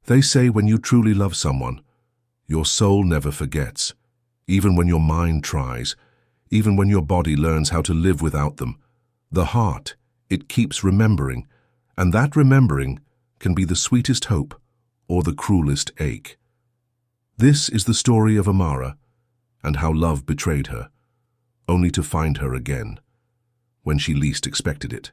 They say when you truly love someone, your soul never forgets, even when your mind tries, even when your body learns how to live without them. The heart, it keeps remembering, and that remembering can be the sweetest hope or the cruelest ache. This is the story of Amara and how love betrayed her, only to find her again, when she least expected it.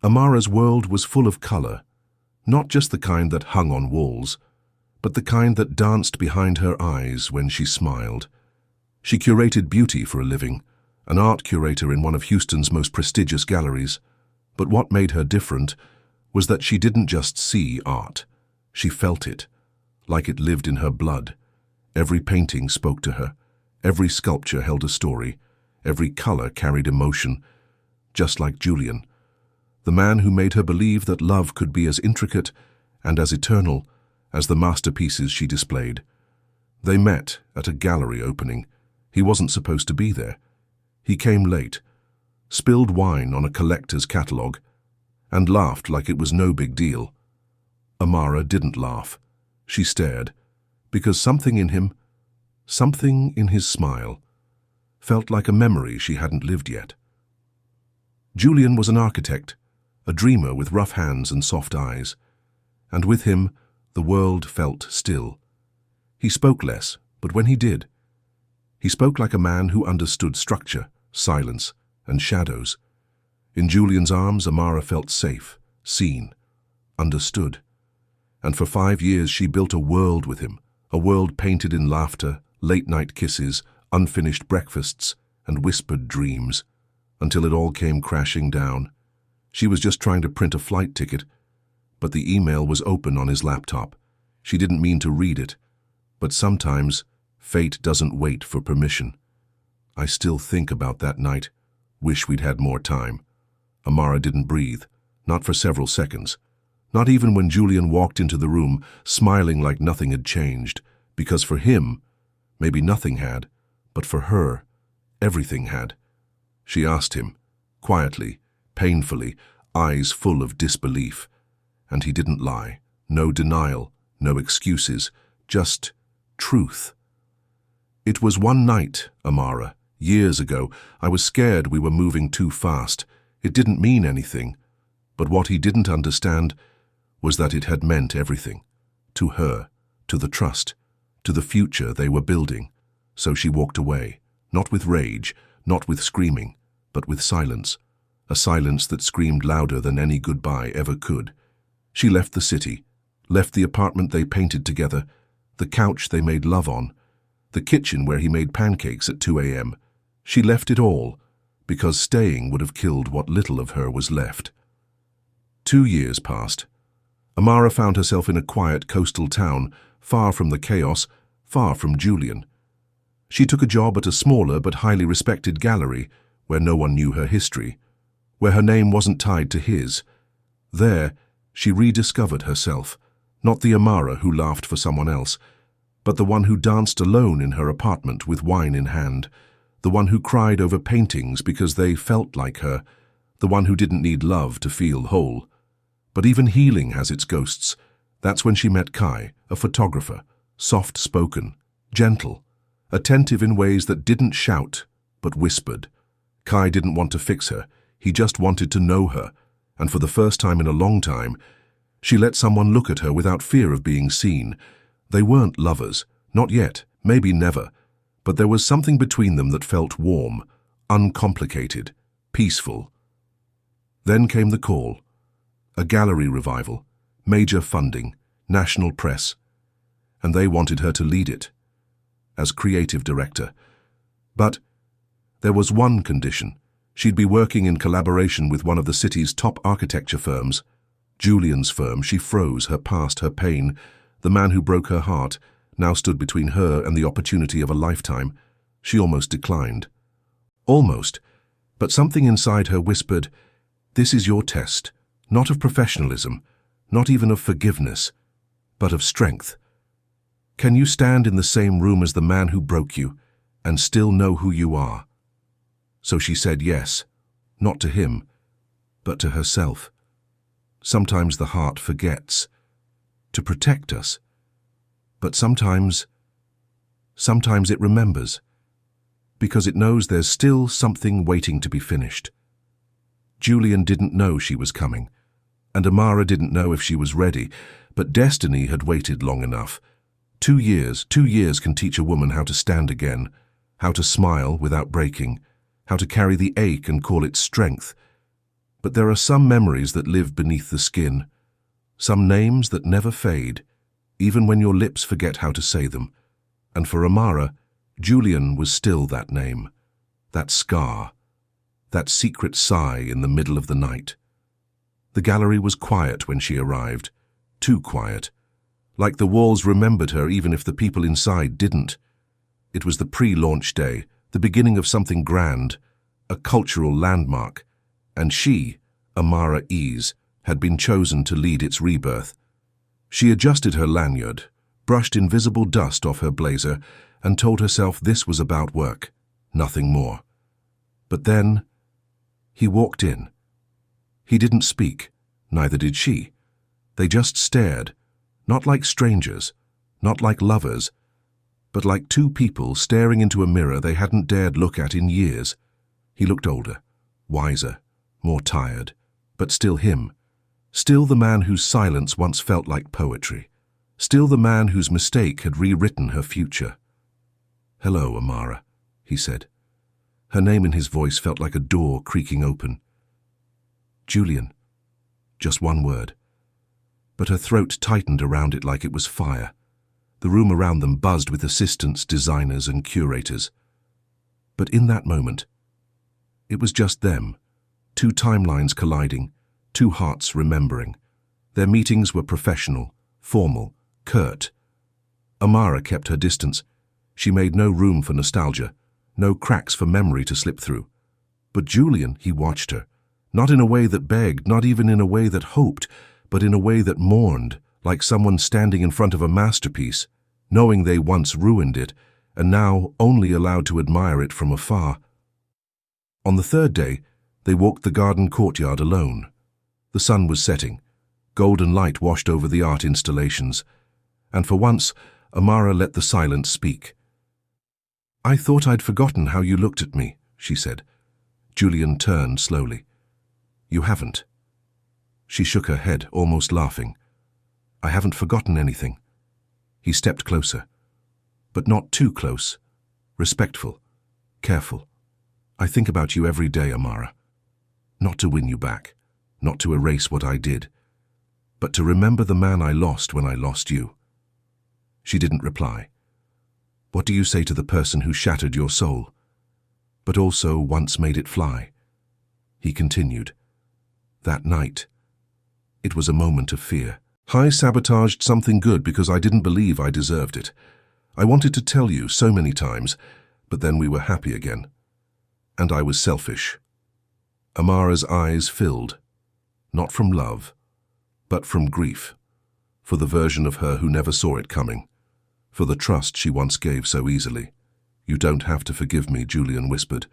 Amara's world was full of color, not just the kind that hung on walls, but the kind that danced behind her eyes when she smiled. She curated beauty for a living, an art curator in one of Houston's most prestigious galleries. But what made her different was that she didn't just see art. She felt it, like it lived in her blood. Every painting spoke to her. Every sculpture held a story. Every color carried emotion, just like Julian, the man who made her believe that love could be as intricate and as eternal as the masterpieces she displayed. They met at a gallery opening. He wasn't supposed to be there. He came late, spilled wine on a collector's catalogue, and laughed like it was no big deal. Amara didn't laugh. She stared, because something in him, something in his smile, felt like a memory she hadn't lived yet. Julian was an architect, a dreamer with rough hands and soft eyes, and with him the world felt still. He spoke less, but when he did, he spoke like a man who understood structure, silence, and shadows. In Julian's arms, Amara felt safe, seen, understood. And for 5 years she built a world with him, a world painted in laughter, late-night kisses, unfinished breakfasts, and whispered dreams, until it all came crashing down. She was just trying to print a flight ticket, but the email was open on his laptop. She didn't mean to read it, but sometimes fate doesn't wait for permission. I still think about that night, wish we'd had more time. Amara didn't breathe, not for several seconds. Not even when Julian walked into the room, smiling like nothing had changed, because for him, maybe nothing had, but for her, everything had. She asked him, quietly, painfully, eyes full of disbelief. And he didn't lie. No denial, no excuses, just truth. It was one night, Amara, years ago. I was scared we were moving too fast. It didn't mean anything. But what he didn't understand was that it had meant everything. To her, to the trust, to the future they were building. So she walked away, not with rage, not with screaming, but with silence. A silence that screamed louder than any goodbye ever could. She left the city, left the apartment they painted together, the couch they made love on, the kitchen where he made pancakes at 2 a.m. She left it all, because staying would have killed what little of her was left. 2 years passed. Amara found herself in a quiet coastal town, far from the chaos, far from Julian. She took a job at a smaller but highly respected gallery, where no one knew her history, where her name wasn't tied to his. There, she rediscovered herself, not the Amara who laughed for someone else, but the one who danced alone in her apartment with wine in hand, the one who cried over paintings because they felt like her, the one who didn't need love to feel whole. But even healing has its ghosts. That's when she met Kai, a photographer, soft-spoken, gentle, attentive in ways that didn't shout, but whispered. Kai didn't want to fix her. He just wanted to know her, and for the first time in a long time, she let someone look at her without fear of being seen. They weren't lovers, not yet, maybe never, but there was something between them that felt warm, uncomplicated, peaceful. Then came the call. A gallery revival, major funding, national press, and they wanted her to lead it, as creative director. But there was one condition. She'd be working in collaboration with one of the city's top architecture firms. Julian's firm. She froze, her past, her pain. The man who broke her heart now stood between her and the opportunity of a lifetime. She almost declined. Almost, but something inside her whispered, "This is your test, not of professionalism, not even of forgiveness, but of strength. Can you stand in the same room as the man who broke you and still know who you are?" So she said yes, not to him, but to herself. Sometimes the heart forgets. to protect us. But sometimes it remembers, because it knows there's still something waiting to be finished. Julian didn't know she was coming, and Amara didn't know if she was ready, but destiny had waited long enough. 2 years can teach a woman how to stand again, how to smile without breaking, how to carry the ache and call it strength. But there are some memories that live beneath the skin, some names that never fade, even when your lips forget how to say them. And for Amara, Julian was still that name, that scar, that secret sigh in the middle of the night. The gallery was quiet when she arrived, too quiet, like the walls remembered her even if the people inside didn't. It was the pre-launch day, the beginning of something grand, a cultural landmark, and she, Amara Ease, had been chosen to lead its rebirth. She adjusted her lanyard, brushed invisible dust off her blazer, and told herself this was about work, nothing more. But then, he walked in. He didn't speak, neither did she. They just stared, not like strangers, not like lovers, but like two people staring into a mirror they hadn't dared look at in years. He looked older, wiser, more tired, but still him. Still the man whose silence once felt like poetry. Still the man whose mistake had rewritten her future. "Hello, Amara," he said. Her name in his voice felt like a door creaking open. "Julian." Just one word. But her throat tightened around it like it was fire. The room around them buzzed with assistants, designers, and curators. But in that moment, it was just them, two timelines colliding, two hearts remembering. Their meetings were professional, formal, curt. Amara kept her distance. She made no room for nostalgia, no cracks for memory to slip through. But Julian, he watched her, not in a way that begged, not even in a way that hoped, but in a way that mourned, like someone standing in front of a masterpiece, knowing they once ruined it, and now only allowed to admire it from afar. On the third day, they walked the garden courtyard alone. The sun was setting. Golden light washed over the art installations. And for once, Amara let the silence speak. "I thought I'd forgotten how you looked at me," she said. Julian turned slowly. "You haven't." She shook her head, almost laughing. "I haven't forgotten anything." He stepped closer, but not too close. Respectful, careful. "I think about you every day, Amara. Not to win you back, not to erase what I did, but to remember the man I lost when I lost you." She didn't reply. "What do you say to the person who shattered your soul, but also once made it fly?" He continued. "That night, it was a moment of fear. I sabotaged something good because I didn't believe I deserved it. I wanted to tell you so many times, but then we were happy again. And I was selfish." Amara's eyes filled, not from love, but from grief, for the version of her who never saw it coming, for the trust she once gave so easily. "You don't have to forgive me," Julian whispered.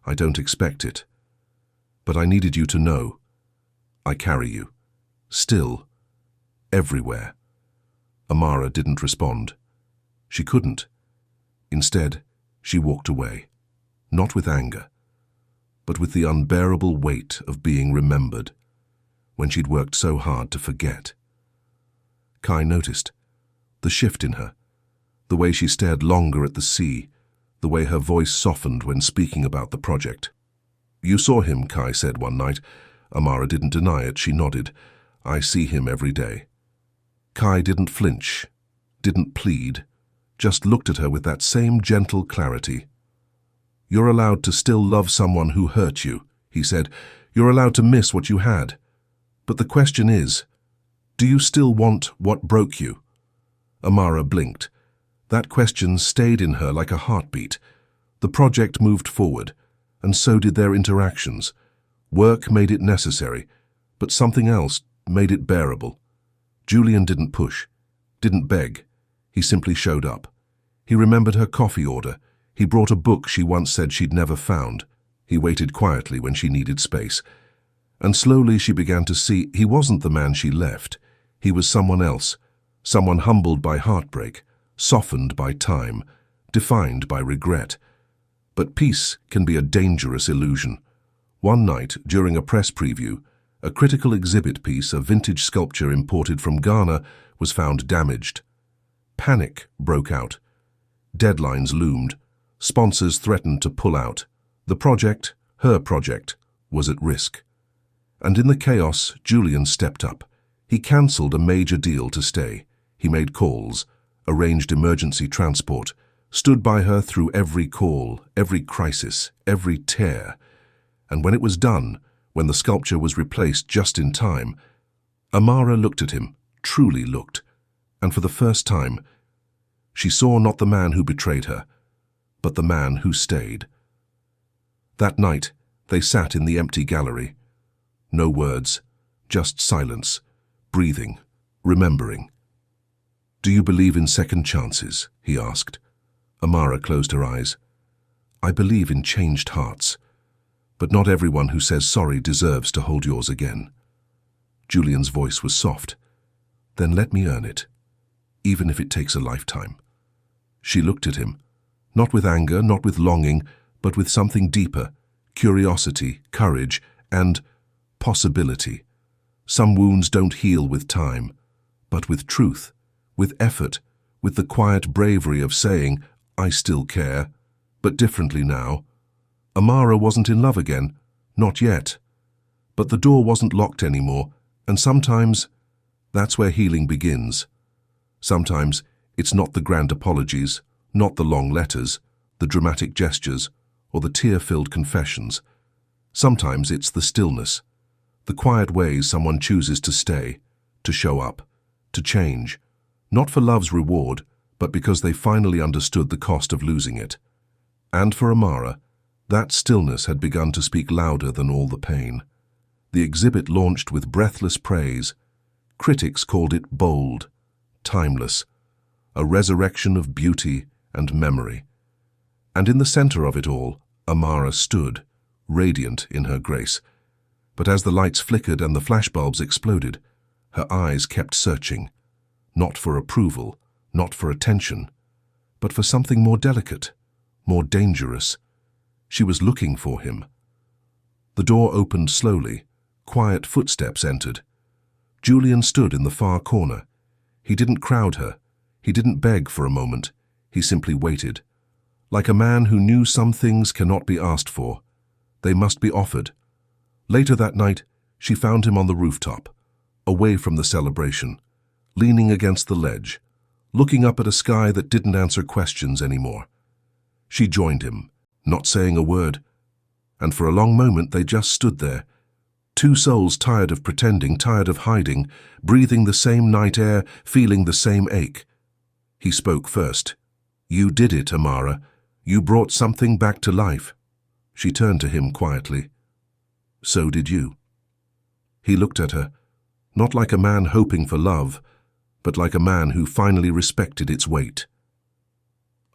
"I don't expect it. But I needed you to know. I carry you. Still. Everywhere." Amara didn't respond. She couldn't. Instead, she walked away, not with anger, but with the unbearable weight of being remembered, when she'd worked so hard to forget. Kai noticed the shift in her, the way she stared longer at the sea, the way her voice softened when speaking about the project. "You saw him," Kai said one night. Amara didn't deny it, she nodded. "I see him every day." Kai didn't flinch, didn't plead, just looked at her with that same gentle clarity. "You're allowed to still love someone who hurt you," he said. "You're allowed to miss what you had. But the question is, do you still want what broke you?" Amara blinked. That question stayed in her like a heartbeat. The project moved forward, and so did their interactions. Work made it necessary, but something else made it bearable. Julian didn't push, didn't beg. He simply showed up. He remembered her coffee order. He brought a book she once said she'd never found. He waited quietly when she needed space. And slowly she began to see he wasn't the man she left. He was someone else, someone humbled by heartbreak, softened by time, defined by regret. But peace can be a dangerous illusion. One night, during a press preview, a critical exhibit piece, a vintage sculpture imported from Ghana, was found damaged. Panic broke out. Deadlines loomed. Sponsors threatened to pull out. The project, her project, was at risk. And in the chaos, Julian stepped up. He cancelled a major deal to stay. He made calls, arranged emergency transport, stood by her through every call, every crisis, every tear. And when it was done, when the sculpture was replaced just in time, Amara looked at him, truly looked, and for the first time, she saw not the man who betrayed her, but the man who stayed. That night, they sat in the empty gallery. No words, just silence, breathing, remembering. "Do you believe in second chances?" he asked. Amara closed her eyes. "I believe in changed hearts, but not everyone who says sorry deserves to hold yours again." Julian's voice was soft. "Then let me earn it, even if it takes a lifetime." She looked at him, not with anger, not with longing, but with something deeper, curiosity, courage, and possibility. Some wounds don't heal with time, but with truth, with effort, with the quiet bravery of saying, "I still care, but differently now." Amara wasn't in love again, not yet. But the door wasn't locked anymore, and sometimes that's where healing begins. Sometimes it's not the grand apologies, not the long letters, the dramatic gestures, or the tear-filled confessions. Sometimes it's the stillness, the quiet ways someone chooses to stay, to show up, to change, not for love's reward, but because they finally understood the cost of losing it. And for Amara, that stillness had begun to speak louder than all the pain. The exhibit launched with breathless praise. Critics called it bold, timeless, a resurrection of beauty and memory. And in the center of it all, Amara stood, radiant in her grace. But as the lights flickered and the flashbulbs exploded, her eyes kept searching, not for approval, not for attention, but for something more delicate, more dangerous. She was looking for him. The door opened slowly. Quiet footsteps entered. Julian stood in the far corner. He didn't crowd her. He didn't beg for a moment. He simply waited. Like a man who knew some things cannot be asked for. They must be offered. Later that night, she found him on the rooftop, away from the celebration, leaning against the ledge, looking up at a sky that didn't answer questions anymore. She joined him, not saying a word, and for a long moment they just stood there, two souls tired of pretending, tired of hiding, breathing the same night air, feeling the same ache. He spoke first. "You did it, Amara. You brought something back to life." She turned to him quietly. "So did you." He looked at her, not like a man hoping for love, but like a man who finally respected its weight.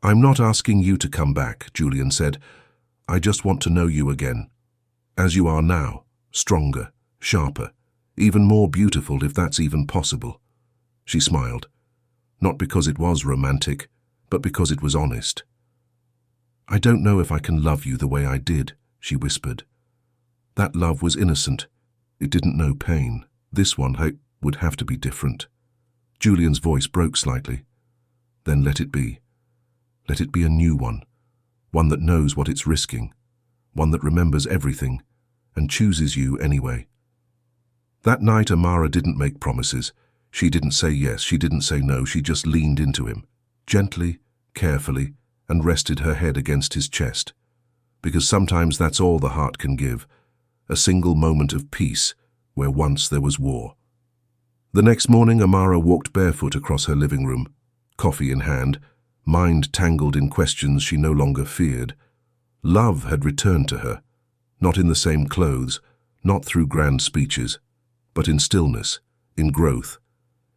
"I'm not asking you to come back," Julian said. "I just want to know you again, as you are now, stronger, sharper, even more beautiful if that's even possible." She smiled, not because it was romantic, but because it was honest. "I don't know if I can love you the way I did," she whispered. "That love was innocent. It didn't know pain. This one would have to be different." Julian's voice broke slightly. "Then let it be. Let it be a new one that knows what it's risking, one that remembers everything and chooses you anyway." That night, Amara didn't make promises. She didn't say yes, she didn't say no, she just leaned into him, gently, carefully, and rested her head against his chest. Because sometimes that's all the heart can give, a single moment of peace where once there was war. The next morning, Amara walked barefoot across her living room, coffee in hand, mind tangled in questions she no longer feared. Love had returned to her, not in the same clothes, not through grand speeches, but in stillness, in growth,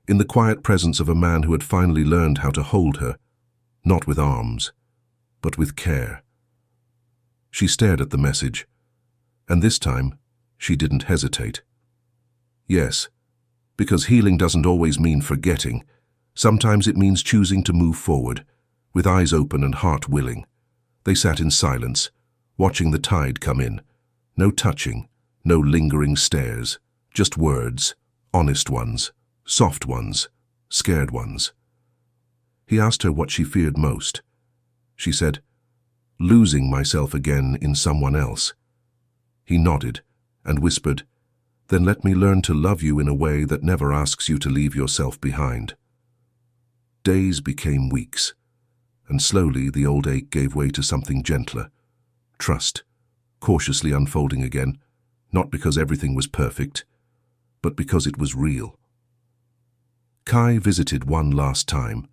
in the quiet presence of a man who had finally learned how to hold her, not with arms, but with care. She stared at the message, and this time she didn't hesitate. Yes, because healing doesn't always mean forgetting. Sometimes it means choosing to move forward, with eyes open and heart willing. They sat in silence, watching the tide come in. No touching, no lingering stares, just words, honest ones, soft ones, scared ones. He asked her what she feared most. She said, "Losing myself again in someone else." He nodded and whispered, "Then let me learn to love you in a way that never asks you to leave yourself behind." Days became weeks, and slowly the old ache gave way to something gentler. Trust, cautiously unfolding again, not because everything was perfect, but because it was real. Kai visited one last time.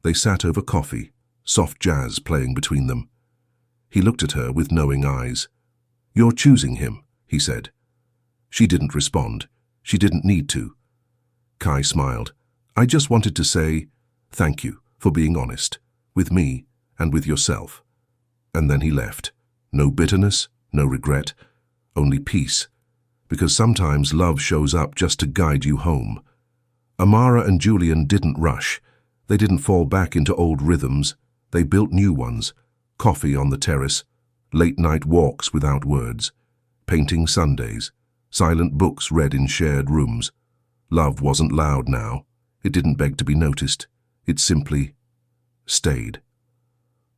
They sat over coffee, soft jazz playing between them. He looked at her with knowing eyes. "You're choosing him," he said. She didn't respond. She didn't need to. Kai smiled. "I just wanted to say thank you for being honest, with me and with yourself." And then he left. No bitterness, no regret, only peace. Because sometimes love shows up just to guide you home. Amara and Julian didn't rush. They didn't fall back into old rhythms. They built new ones. Coffee on the terrace, late-night walks without words, painting Sundays, silent books read in shared rooms. Love wasn't loud now. It didn't beg to be noticed. It simply stayed.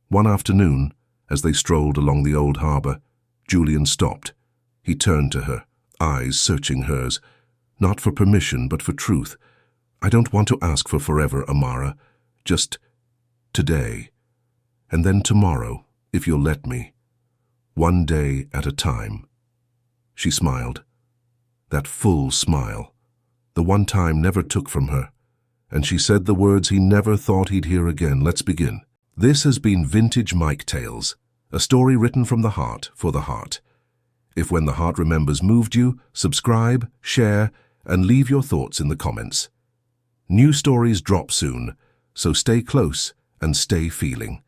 One afternoon, as they strolled along the old harbour, Julian stopped. He turned to her, eyes searching hers, not for permission but for truth. "I don't want to ask for forever, Amara. Just today. And then tomorrow, if you'll let me. One day at a time." She smiled. That full smile. The one time never took from her. And she said the words he never thought he'd hear again. Let's begin. This has been Vintage Mike Tales, a story written from the heart for the heart. If When the Heart Remembers moved you, subscribe, share, and leave your thoughts in the comments. New stories drop soon, so stay close and stay feeling.